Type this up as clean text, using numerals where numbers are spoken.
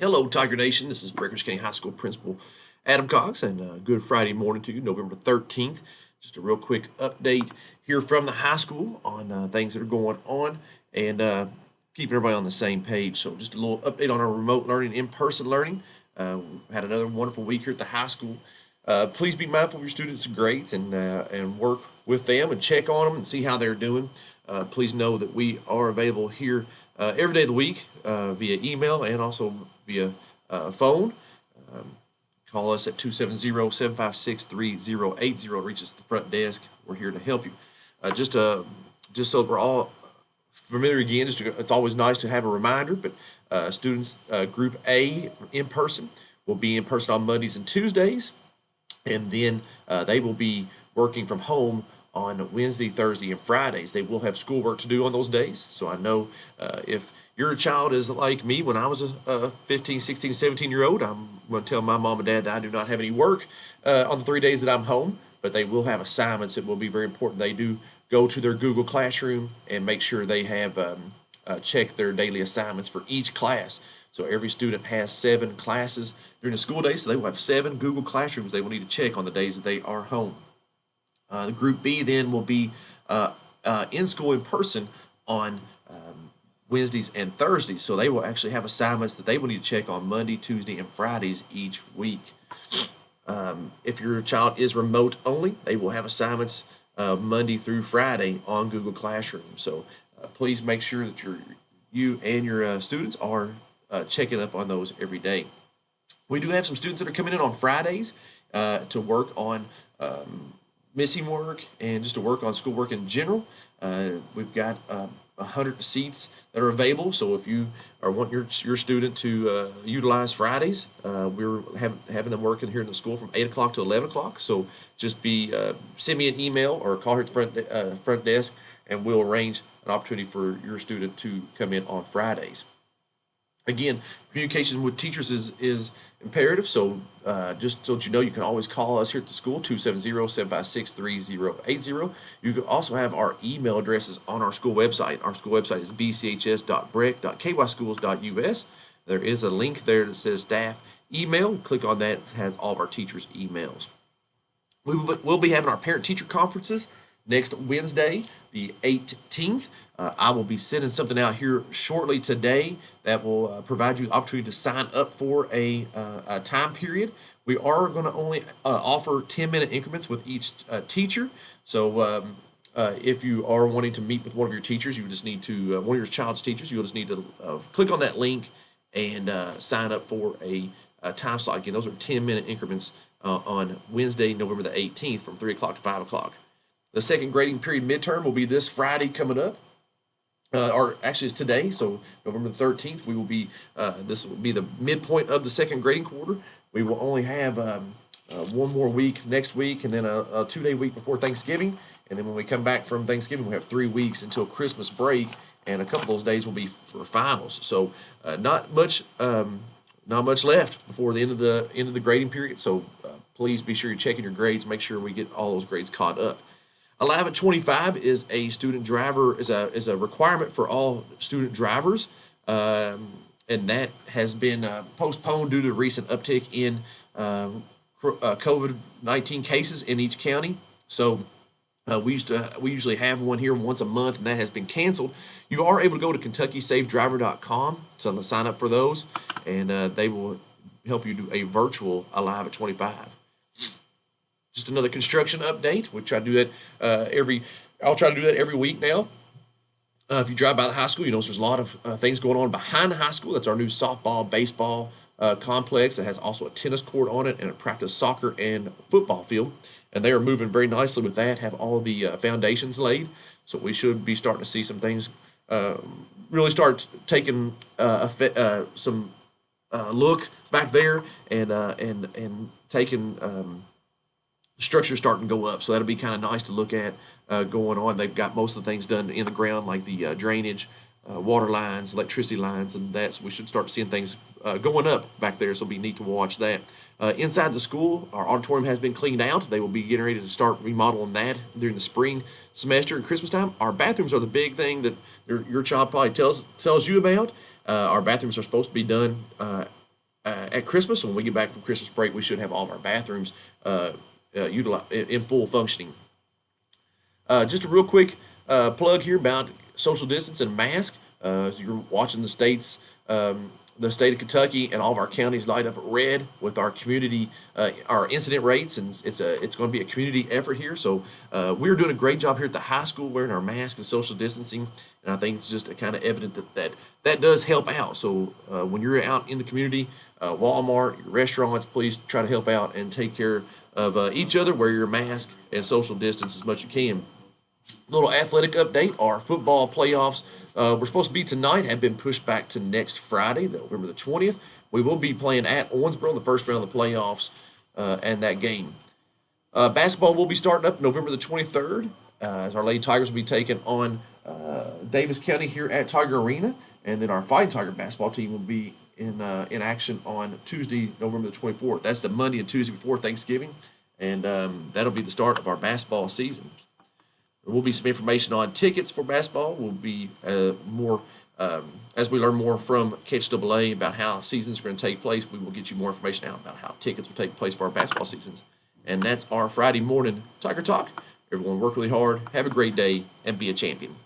Hello, Tiger Nation. This is Breakers County High School Principal Adam Cox, and good Friday morning to you, November 13th. Just a real quick update here from the high school on things that are going on and keeping everybody on the same page. So, just a little update on our remote learning, in person learning. Had another wonderful week here at the high school. Please be mindful of your students' grades and work with them and check on them and see how they're doing. Please know that we are available here every day of the week via email and also via phone. Call us at 270-756-3080. Reach us at the front desk. We're here to help you. Just so we're all familiar again, it's always nice to have a reminder, but students Group A in person will be in person on Mondays and Tuesdays, and then they will be working from home on Wednesday, Thursday, and Fridays. They will have schoolwork to do on those days. So I know if your child is like me when I was a 15, 16, 17-year-old, I'm going to tell my mom and dad that I do not have any work on the 3 days that I'm home, but they will have assignments that will be very important. They do go to their Google Classroom and make sure they have checked their daily assignments for each class. So every student has 7 classes during the school day, so they will have 7 Google Classrooms they will need to check on the days that they are home. The Group B then will be in school in person on Wednesdays and Thursdays. So they will actually have assignments that they will need to check on Monday, Tuesday, and Fridays each week. If your child is remote only, they will have assignments Monday through Friday on Google Classroom. So please make sure that you and your students are checking up on those every day. We do have some students that are coming in on Fridays to work on missing work and just to work on schoolwork in general. We've got 100 seats that are available. So if you want your student to utilize Fridays, we're having them working here in the school from 8 o'clock to 11 o'clock. So just send me an email or call here at the front desk, and we'll arrange an opportunity for your student to come in on Fridays. Again, communication with teachers is imperative, so just so that you know, you can always call us here at the school, 270-756-3080. You can also have our email addresses on our school website. Our school website is bchs.breck.kyschools.us. There is a link there that says staff email. Click on that. It has all of our teachers' emails. We'll be having our parent-teacher conferences next Wednesday, the 18th. I will be sending something out here shortly today that will provide you the opportunity to sign up for a time period. We are going to only offer 10-minute increments with each teacher. So if you are wanting to meet with one of your teachers, you just need to, one of your child's teachers, you'll just need to click on that link and sign up for a time slot. Again, those are 10-minute increments on Wednesday, November the 18th from 3 o'clock to 5 o'clock. The second grading period midterm will be this Friday coming up. Or actually it's today, so November the 13th, we will be, this will be the midpoint of the second grading quarter. We will only have one more week next week, and then a 2-day week before Thanksgiving. And then when we come back from Thanksgiving, we have 3 weeks until Christmas break, and a couple of those days will be for finals. So not much left before the end of the grading period. So please be sure you're checking your grades, make sure we get all those grades caught up. Alive at 25 is a student driver, is a requirement for all student drivers, and that has been postponed due to the recent uptick in COVID-19 cases in each county. So we usually have one here once a month, and that has been canceled. You are able to go to KentuckySafeDriver.com to sign up for those, and they will help you do a virtual Alive at 25. Just another construction update. We try to do that I'll try to do that every week now. If you drive by the high school, you notice there's a lot of things going on behind the high school. That's our new softball, baseball complex that has also a tennis court on it and a practice soccer and football field. And they are moving very nicely with that, have all the foundations laid. So we should be starting to see some things really start taking some look back there and taking structure starting to go up, so that'll be kind of nice to look at going on. They've got most of the things done in the ground, like the drainage, water lines, electricity lines, and that. So we should start seeing things going up back there. So it'll be neat to watch that. Inside the school, our auditorium has been cleaned out. They will be getting ready to start remodeling that during the spring semester and Christmas time. Our bathrooms are the big thing that your child probably tells you about. Our bathrooms are supposed to be done at Christmas. When we get back from Christmas break, we should have all of our bathrooms in full functioning. Just a real quick plug here about social distance and mask. As you're watching the state of Kentucky and all of our counties light up red with our community, our incident rates, and it's going to be a community effort here. So we're doing a great job here at the high school wearing our masks and social distancing, and I think it's just kind of evident that does help out. So when you're out in the community, Walmart, your restaurants, please try to help out and take care of each other. Wear your mask and social distance as much as you can. Little athletic update: our football playoffs were supposed to be tonight, have been pushed back to next Friday, November the 20th. We will be playing at Owensboro in the first round of the playoffs and that game. Basketball will be starting up November the 23rd as our Lady Tigers will be taking on Davis County here at Tiger Arena. And then our Fighting Tiger basketball team will be in action on Tuesday, November the 24th. That's the Monday and Tuesday before Thanksgiving. And that'll be the start of our basketball season. There will be some information on tickets for basketball. We'll be more as we learn more from KHAA about how seasons are going to take place. We will get you more information out about how tickets will take place for our basketball seasons. And that's our Friday morning Tiger Talk. Everyone work really hard, have a great day, and be a champion.